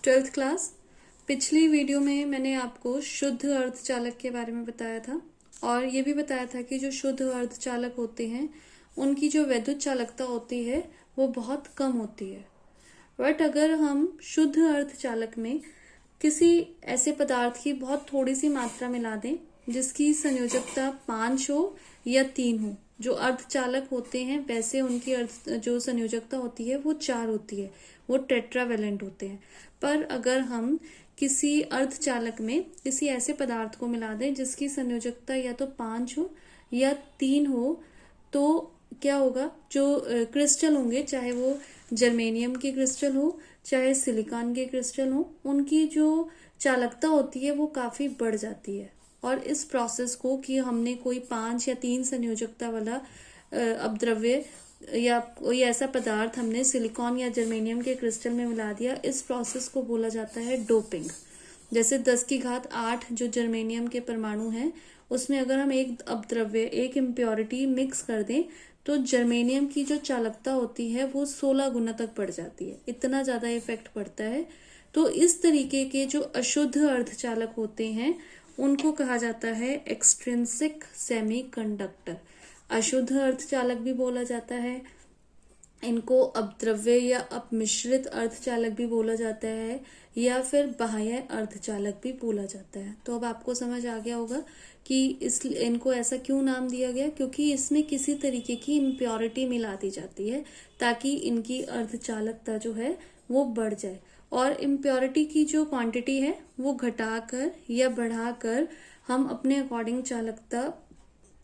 Twelfth class. पिछली video में मैंने आपको शुद्ध अर्धचालक के बारे में बताया था और ये भी बताया था कि जो शुद्ध अर्धचालक होते हैं उनकी जो वैद्युत चालकता होती है वो बहुत कम होती है। बट अगर हम शुद्ध अर्धचालक में किसी ऐसे पदार्थ की बहुत थोड़ी सी मात्रा मिला दें जिसकी संयोजकता 5 हो या 3 हो, जो अर्धचालक होते हैं वैसे उनकी जो संयोजकता होती है वो 4 होती है, वो टेट्रावेलेंट होते हैं। पर अगर हम किसी अर्धचालक में किसी ऐसे पदार्थ को मिला दें जिसकी संयोजकता या तो 5 हो या 3 हो, तो क्या होगा, जो क्रिस्टल होंगे, चाहे वो जर्मेनियम के क्रिस्टल हो चाहे सिलिकॉन के क्रिस्टल हो, उनकी जो चालकता होती है वो काफी बढ़ जाती है। और इस प्रोसेस को कि हमने कोई 5 या 3 संयोजकता वाला अपद्रव्य या कोई ऐसा पदार्थ हमने सिलिकॉन या जर्मेनियम के क्रिस्टल में मिला दिया, इस प्रोसेस को बोला जाता है डोपिंग। जैसे 10 की घात 8 जो जर्मेनियम के परमाणु हैं उसमें अगर हम एक अपद्रव्य, एक इम्प्योरिटी मिक्स कर दें तो जर्मेनियम की जो चालकता होती है वो 16 गुना तक बढ़ जाती है। इतना ज्यादा इफेक्ट पड़ता है। तो इस तरीके के जो अशुद्ध अर्धचालक होते हैं उनको कहा जाता है एक्सट्रिंसिक सेमीकंडक्टर। अशुद्ध अर्धचालक भी बोला जाता है, इनको अपद्रव्य या अपमिश्रित अर्धचालक भी बोला जाता है, या फिर बाह्य अर्धचालक भी बोला जाता है। तो अब आपको समझ आ गया होगा कि इनको ऐसा क्यों नाम दिया गया, क्योंकि इसमें किसी तरीके की इम्प्योरिटी मिला दी जाती है ताकि इनकी अर्धचालकता जो है वो बढ़ जाए। और इम्प्योरिटी की जो क्वांटिटी है वो घटाकर या बढ़ाकर हम अपने अकॉर्डिंग चालकता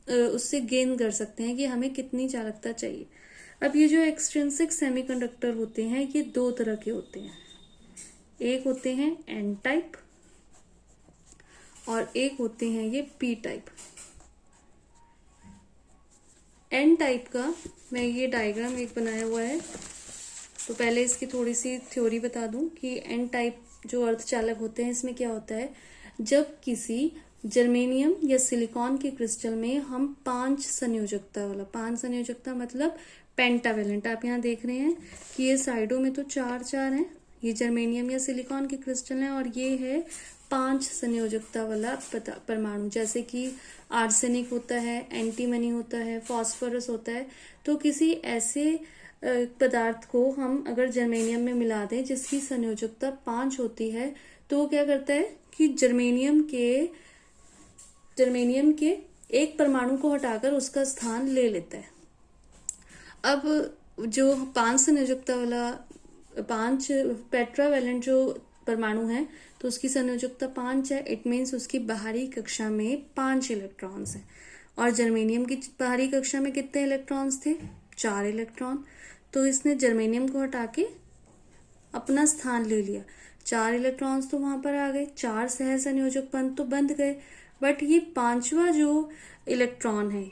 उससे गेन कर सकते हैं कि हमें कितनी चालकता चाहिए। अब ये जो एक्सट्रिंसिक सेमीकंडक्टर होते हैं ये 2 तरह के होते हैं। एक होते हैं एन टाइप और एक होते हैं ये पी टाइप। एन टाइप का मैं ये डायग्राम एक बनाया हुआ है, तो पहले इसकी थोड़ी सी थ्योरी बता दूं कि एन टाइप जो अर्धचालक होते हैं इसमें क्या होता है, जब किसी जर्मेनियम या सिलिकॉन के क्रिस्टल में हम 5 संयोजकता वाला, 5 संयोजकता मतलब पेंटावेलेंट, आप यहाँ देख रहे हैं कि ये साइडों में तो 4 हैं, ये जर्मेनियम या सिलिकॉन के क्रिस्टल हैं, और ये है 5 संयोजकता वाला परमाणु, जैसे कि आर्सेनिक होता है, एंटीमनी होता है, फास्फोरस होता है। तो किसी ऐसे पदार्थ को हम अगर जर्मेनियम में मिला दें जिसकी संयोजकता 5 होती है, तो वो क्या करता है कि जर्मेनियम के एक परमाणु को हटाकर उसका स्थान ले लेता है। अब जो 5 संयोजकता वाला 5 पेट्रावेलेंट जो परमाणु है तो उसकी संयोजकता 5 है। इट मीन्स उसकी बाहरी कक्षा में 5 इलेक्ट्रॉन्स हैं, और जर्मेनियम की बाहरी कक्षा में कितने इलेक्ट्रॉन्स थे, 4 इलेक्ट्रॉन। तो इसने जर्मेनियम को हटा के अपना स्थान ले लिया, 4 इलेक्ट्रॉन्स तो वहां पर आ गए, 4 सह संयोजक तो बंध गए। बट ये 5वां जो इलेक्ट्रॉन है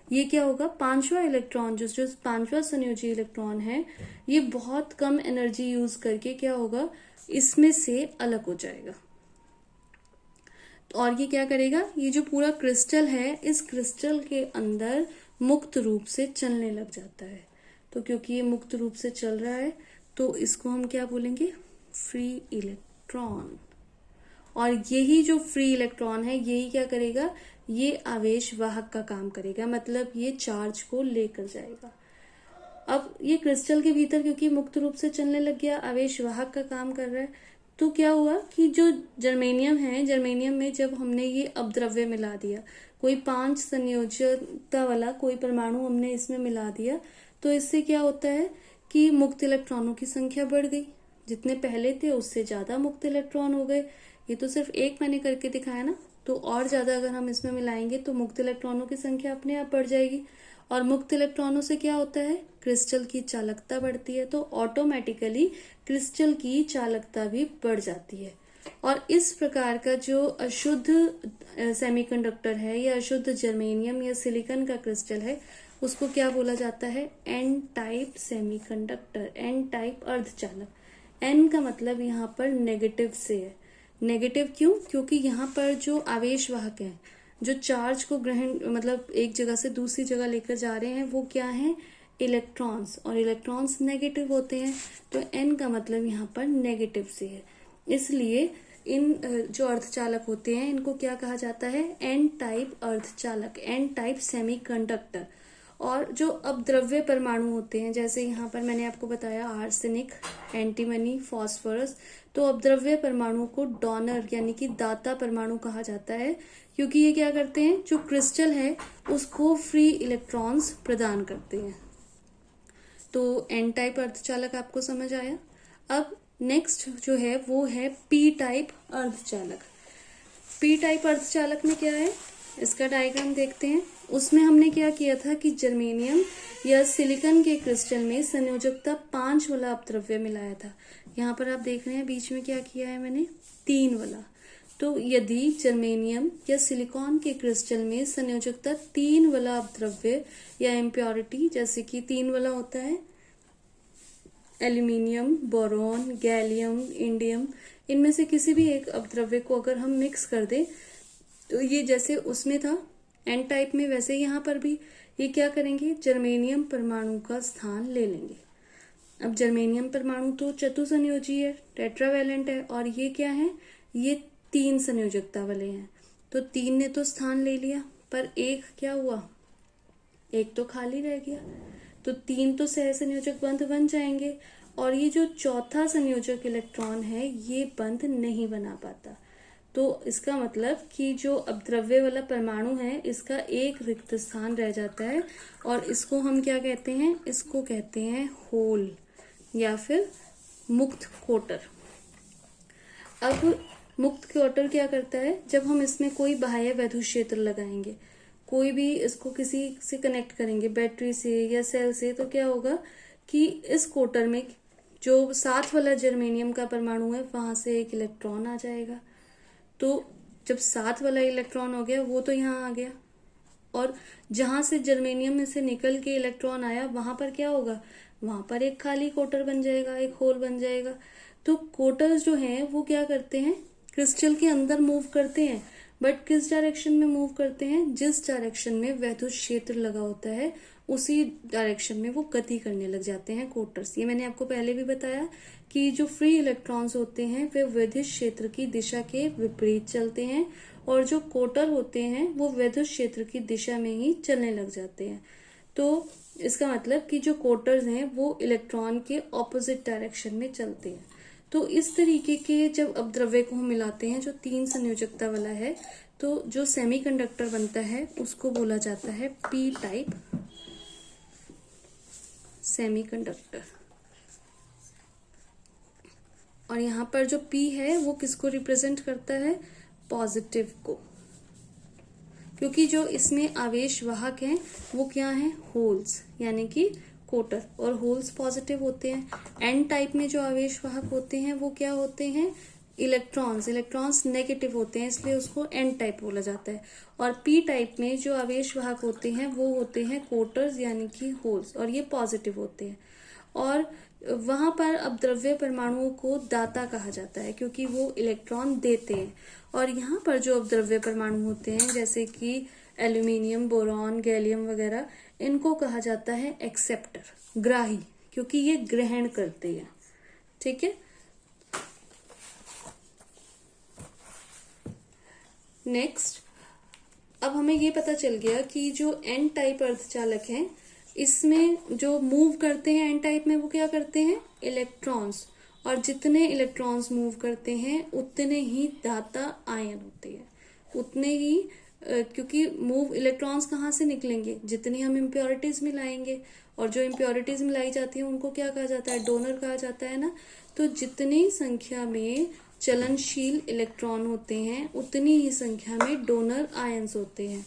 ये क्या होगा, 5वां इलेक्ट्रॉन जो 5वां संयोजी इलेक्ट्रॉन है ये बहुत कम एनर्जी यूज करके क्या होगा, इसमें से अलग हो जाएगा। और ये क्या करेगा, ये जो पूरा क्रिस्टल है इस क्रिस्टल के अंदर मुक्त रूप से चलने लग जाता है। तो क्योंकि ये मुक्त रूप से चल रहा है तो इसको हम क्या बोलेंगे, फ्री इलेक्ट्रॉन। और यही जो फ्री इलेक्ट्रॉन है यही क्या करेगा, ये आवेश वाहक का काम करेगा, मतलब ये चार्ज को लेकर जाएगा। अब ये क्रिस्टल के भीतर क्योंकि मुक्त रूप से चलने लग गया, आवेश वाहक का काम कर रहा है, तो क्या हुआ कि जो जर्मेनियम है, जर्मेनियम में जब हमने ये अपद्रव्य मिला दिया, कोई 5 संयोजकता वाला कोई परमाणु हमने इसमें मिला दिया, तो इससे क्या होता है कि मुक्त इलेक्ट्रॉनों की संख्या बढ़ गई, जितने पहले थे उससे ज्यादा मुक्त इलेक्ट्रॉन हो गए। ये तो सिर्फ एक मैंने करके दिखाया ना, तो और ज्यादा अगर हम इसमें मिलाएंगे तो मुक्त इलेक्ट्रॉनों की संख्या अपने आप बढ़ जाएगी, और मुक्त इलेक्ट्रॉनों से क्या होता है, क्रिस्टल की चालकता बढ़ती है, तो ऑटोमेटिकली क्रिस्टल की चालकता भी बढ़ जाती है। और इस प्रकार का जो अशुद्ध सेमीकंडक्टर है या अशुद्ध जर्मेनियम या सिलिकॉन का क्रिस्टल है उसको क्या बोला जाता है, N type semiconductor, N type अर्धचालक। एन का मतलब यहाँ पर नेगेटिव से है। नेगेटिव क्यों, क्योंकि यहाँ पर जो आवेश वाहक हैं, जो चार्ज को ग्रहण मतलब एक जगह से दूसरी जगह लेकर जा रहे हैं, वो क्या है, इलेक्ट्रॉन्स, और इलेक्ट्रॉन्स नेगेटिव होते हैं, तो n का मतलब यहाँ पर नेगेटिव से है। इसलिए इन जो अर्धचालक होते हैं इनको क्या कहा जाता है, एन टाइप अर्धचालक, एन टाइप सेमीकंडक्टर। और जो अपद्रव्य परमाणु होते हैं, जैसे यहाँ पर मैंने आपको बताया आर्सेनिक, एंटीमनी, फास्फोरस, तो अपद्रव्य परमाणु को डोनर यानी कि दाता परमाणु कहा जाता है, क्योंकि ये क्या करते हैं, जो क्रिस्टल है उसको फ्री इलेक्ट्रॉन्स प्रदान करते हैं। तो एन टाइप अर्धचालक आपको समझ आया। अब नेक्स्ट जो है वो है पी टाइप अर्धचालक। पी टाइप अर्धचालक में क्या है, इसका डायग्राम देखते हैं। उसमें हमने क्या किया था कि जर्मेनियम या सिलिकॉन के क्रिस्टल में संयोजकता 5 वाला अपद्रव्य मिलाया था। यहाँ पर आप देख रहे हैं बीच में क्या किया है मैंने, 3 वाला। तो यदि जर्मेनियम या सिलिकॉन के क्रिस्टल में संयोजकता 3 वाला अपद्रव्य या इम्प्योरिटी, जैसे कि 3 वाला होता है एल्यूमिनियम, बोरॉन, गैलियम, इंडियम, इनमें से किसी भी एक अपद्रव्य को अगर हम मिक्स कर दें, तो ये जैसे उसमें था एन टाइप में, वैसे यहाँ पर भी ये क्या करेंगे, जर्मेनियम परमाणु का स्थान ले लेंगे। अब जर्मेनियम परमाणु तो चतुसंयोजी है, टेट्रावैलेंट है, और ये क्या है, ये 3 संयोजकता वाले हैं। तो 3 ने तो स्थान ले लिया, पर एक क्या हुआ, एक तो खाली रह गया। तो 3 तो सह संयोजक बंध बन जाएंगे, और ये जो चौथा संयोजक इलेक्ट्रॉन है ये बंध नहीं बना पाता। तो इसका मतलब कि जो अपद्रव्य वाला परमाणु है इसका एक रिक्त स्थान रह जाता है, और इसको हम क्या कहते हैं, इसको कहते हैं होल या फिर मुक्त कोटर। अब मुक्त कोटर क्या करता है, जब हम इसमें कोई बाह्य वैद्युत क्षेत्र लगाएंगे, कोई भी इसको किसी से कनेक्ट करेंगे, बैटरी से या सेल से, तो क्या होगा कि इस कोटर में जो 7 वाला जर्मेनियम का परमाणु है वहां से एक इलेक्ट्रॉन आ जाएगा। तो जब 7 वाला इलेक्ट्रॉन हो गया वो तो यहाँ आ गया, और जहां से जर्मेनियम में से निकल के इलेक्ट्रॉन आया वहां पर क्या होगा, वहां पर एक खाली कोटर बन जाएगा, एक होल बन जाएगा। तो कोटर्स जो हैं वो क्या करते हैं, क्रिस्टल के अंदर मूव करते हैं, बट किस डायरेक्शन में मूव करते हैं, जिस डायरेक्शन में वैद्युत क्षेत्र लगा होता है उसी डायरेक्शन में वो गति करने लग जाते हैं कोटर्स। ये मैंने आपको पहले भी बताया कि जो फ्री इलेक्ट्रॉन्स होते हैं वे वैद्युत क्षेत्र की दिशा के विपरीत चलते हैं, और जो कोटर होते हैं वो वैद्युत क्षेत्र की दिशा में ही चलने लग जाते हैं। तो इसका मतलब कि जो कोटर्स हैं वो इलेक्ट्रॉन के ऑपोजिट डायरेक्शन में चलते हैं। तो इस तरीके के जब अपद्रव्य को हम मिलाते हैं जो 3 संयोजकता वाला है, तो जो सेमीकंडक्टर बनता है उसको बोला जाता है पी टाइप सेमीकंडक्टर। और यहाँ पर जो P है वो किसको रिप्रेजेंट करता है, पॉजिटिव को, क्योंकि जो इसमें आवेश वाहक हैं वो क्या हैं, होल्स यानी कि कोटर, और होल्स पॉजिटिव होते हैं। एन टाइप में जो आवेश वाहक होते हैं वो क्या होते हैं, इलेक्ट्रॉन्स, इलेक्ट्रॉन्स नेगेटिव होते हैं, इसलिए उसको एन टाइप बोला जाता है। और पी टाइप में जो आवेश वाहक होते हैं वो होते हैं कोटर्स यानी कि होल्स, और ये पॉजिटिव होते हैं। और वहां पर अपद्रव्य परमाणुओं को दाता कहा जाता है क्योंकि वो इलेक्ट्रॉन देते हैं। और यहाँ पर जो अपद्रव्य परमाणु होते हैं जैसे कि एल्यूमिनियम, बोरॉन, गैलियम वगैरह, इनको कहा जाता है एक्सेप्टर, ग्राही, क्योंकि ये ग्रहण करते हैं। ठीक है, नेक्स्ट, अब हमें ये पता चल गया कि जो एन टाइप अर्धचालक हैं इसमें जो मूव करते हैं एन टाइप में वो क्या करते हैं, इलेक्ट्रॉन्स, और जितने इलेक्ट्रॉन्स मूव करते हैं उतने ही दाता आयन होते हैं, उतने ही क्योंकि मूव इलेक्ट्रॉन्स कहाँ से निकलेंगे, जितनी हम इम्प्योरिटीज मिलाएंगे, और जो इम्प्योरिटीज मिलाई जाती है उनको क्या कहा जाता है, डोनर कहा जाता है ना। तो जितनी संख्या में चलनशील इलेक्ट्रॉन होते हैं उतनी ही संख्या में डोनर आयंस होते हैं।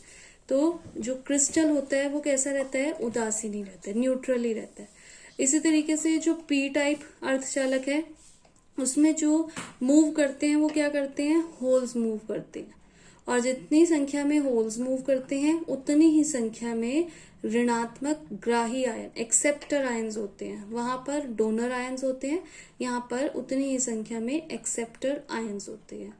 तो जो क्रिस्टल होता है वो कैसा रहता है, उदासीन ही रहता है, न्यूट्रल ही रहता है। इसी तरीके से जो पी टाइप अर्धचालक है उसमें जो मूव करते हैं वो क्या करते हैं, होल्स मूव करते हैं, और जितनी संख्या में होल्स मूव करते हैं उतनी ही संख्या में ऋणात्मक ग्राही आयन, एक्सेप्टर आयंस होते हैं। वहां पर डोनर आयंस होते हैं, यहाँ पर उतनी ही संख्या में एक्सेप्टर आयंस होते हैं।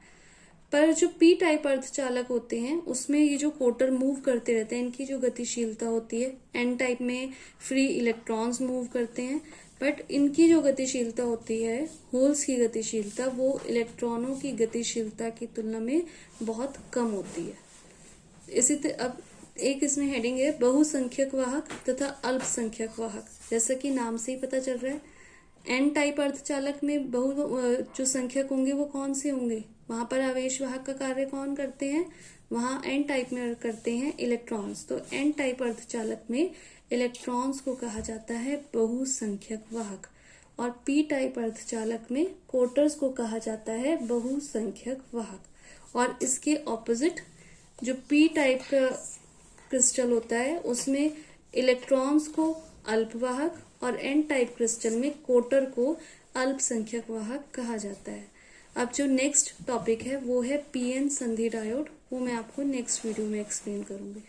पर जो पी टाइप अर्धचालक होते हैं उसमें ये जो कोटर मूव करते रहते हैं, इनकी जो गतिशीलता होती है, एन टाइप में फ्री इलेक्ट्रॉन्स मूव करते हैं, बट इनकी जो गतिशीलता होती है, होल्स की गतिशीलता, वो इलेक्ट्रॉनों की गतिशीलता की तुलना में बहुत कम होती है। अब एक इसमें हेडिंग है बहुसंख्यक वाहक तथा अल्पसंख्यक वाहक। जैसा कि नाम से ही पता चल रहा है, एन टाइप अर्धचालक में जो संख्यक होंगे वो कौन से होंगे, वहां पर आवेश वाहक का कार्य कौन करते हैं, वहां एन टाइप में करते हैं इलेक्ट्रॉन्स। तो एन टाइप अर्धचालक में इलेक्ट्रॉन्स को कहा जाता है बहुसंख्यक वाहक, और पी टाइप अर्धचालक में कोटर्स को कहा जाता है बहुसंख्यक वाहक। और इसके ऑपोजिट जो पी टाइप का क्रिस्टल होता है उसमें इलेक्ट्रॉन्स को अल्पवाहक और एन टाइप क्रिस्टल में कोटर को अल्पसंख्यक वाहक कहा जाता है। अब जो नेक्स्ट टॉपिक है वो है पीएन संधि डायोड, वो मैं आपको नेक्स्ट वीडियो में एक्सप्लेन करूंगी।